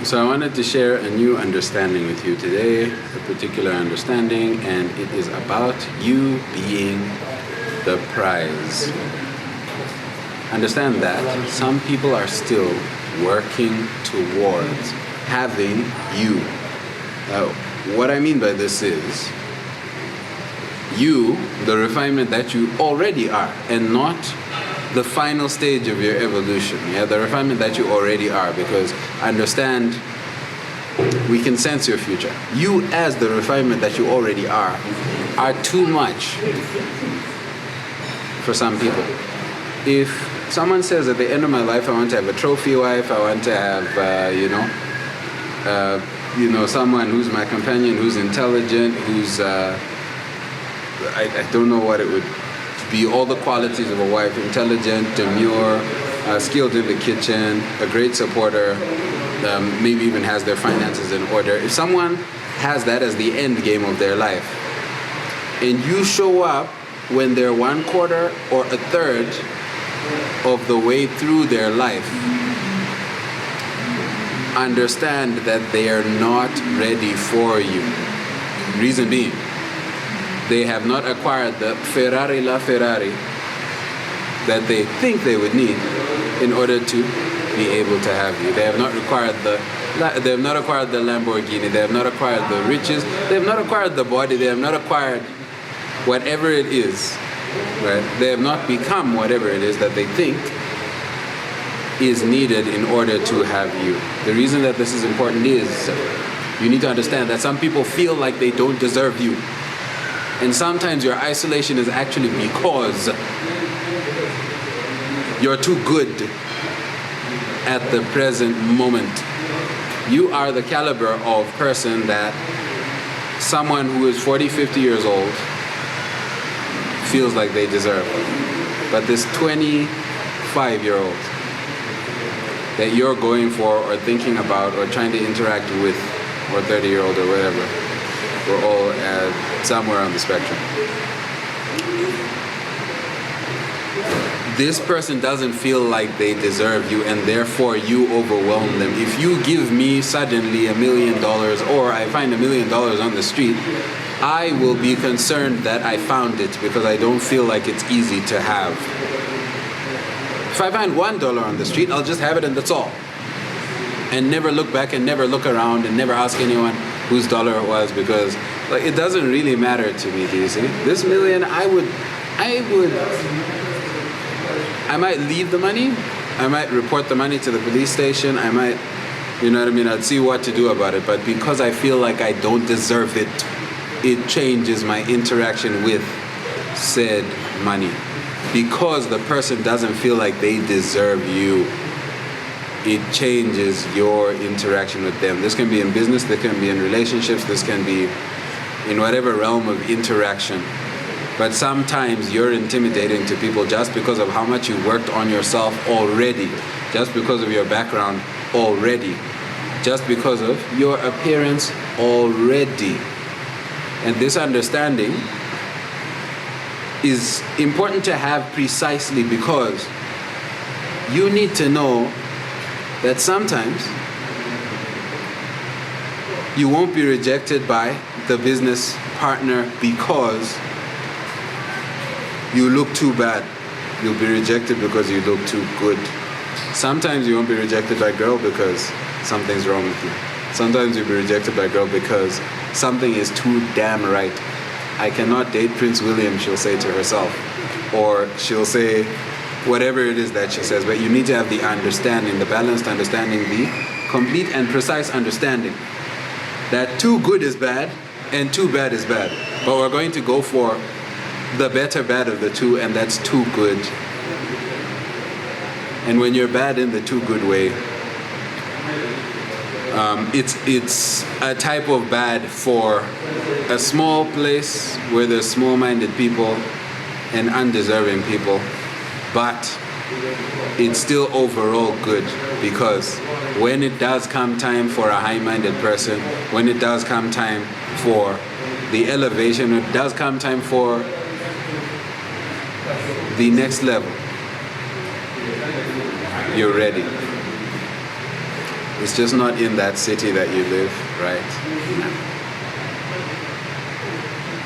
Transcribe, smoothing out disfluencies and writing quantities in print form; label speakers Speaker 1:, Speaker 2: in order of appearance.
Speaker 1: So I wanted to share a new understanding with you today, a particular understanding, and it is about you being the prize. Understand that some people are still working towards having you. What I mean by this is you, the refinement that you already are, and not the final stage of your evolution. Yeah, the refinement that you already are, because understand, we can sense your future. You as the refinement that you already are too much for some people. If someone says at the end of my life, I want to have a trophy wife, I want to have, someone who's my companion, who's intelligent, who's, I don't know what it would be, all the qualities of a wife: intelligent, demure, skilled in the kitchen, a great supporter, maybe even has their finances in order. If someone has that as the end game of their life, and you show up when they're 1/4 or 1/3 of the way through their life, understand that they are not ready for you. Reason being, they have not acquired the Ferrari that they think they would need in order to be able to have you. They have not acquired the Lamborghini. They have not acquired the riches. They have not acquired the body. They have not acquired whatever it is. Right? They have not become whatever it is that they think is needed in order to have you. The reason that this is important is you need to understand that some people feel like they don't deserve you. And sometimes your isolation is actually because you're too good at the present moment. You are the caliber of person that someone who is 40, 50 years old feels like they deserve. But this 25-year-old that you're going for or thinking about or trying to interact with, or 30-year-old or whatever, we're all somewhere on the spectrum. This person doesn't feel like they deserve you, and therefore you overwhelm them. If you give me suddenly $1 million, or I find $1 million on the street, I will be concerned that I found it, because I don't feel like it's easy to have. If I find $1 on the street, I'll just have it and that's all. And never look back and never look around and never ask anyone whose dollar it was, because it doesn't really matter to me, do you see? This million, I might leave the money, I might report the money to the police station, I might, I'd see what to do about it, but because I feel like I don't deserve it, it changes my interaction with said money. Because the person doesn't feel like they deserve you, it changes your interaction with them. This can be in business, this can be in relationships, this can be in whatever realm of interaction. But sometimes you're intimidating to people just because of how much you worked on yourself already, just because of your background already, just because of your appearance already. And this understanding is important to have precisely because you need to know that sometimes you won't be rejected by the business partner because you look too bad. You'll be rejected because you look too good. Sometimes you won't be rejected by a girl because something's wrong with you. Sometimes you'll be rejected by a girl because something is too damn right. I cannot date Prince William, she'll say to herself. Or she'll say whatever it is that she says. But you need to have the understanding, the balanced understanding, the complete and precise understanding that too good is bad and too bad is bad. But we're going to go for the better bad of the two, and that's too good. And when you're bad in the too good way, it's a type of bad for a small place where there's small-minded people and undeserving people, but it's still overall good, because when it does come time for a high-minded person, when it does come time for the elevation, when it does come time for the next level, you're ready. It's just not in that city that you live, right?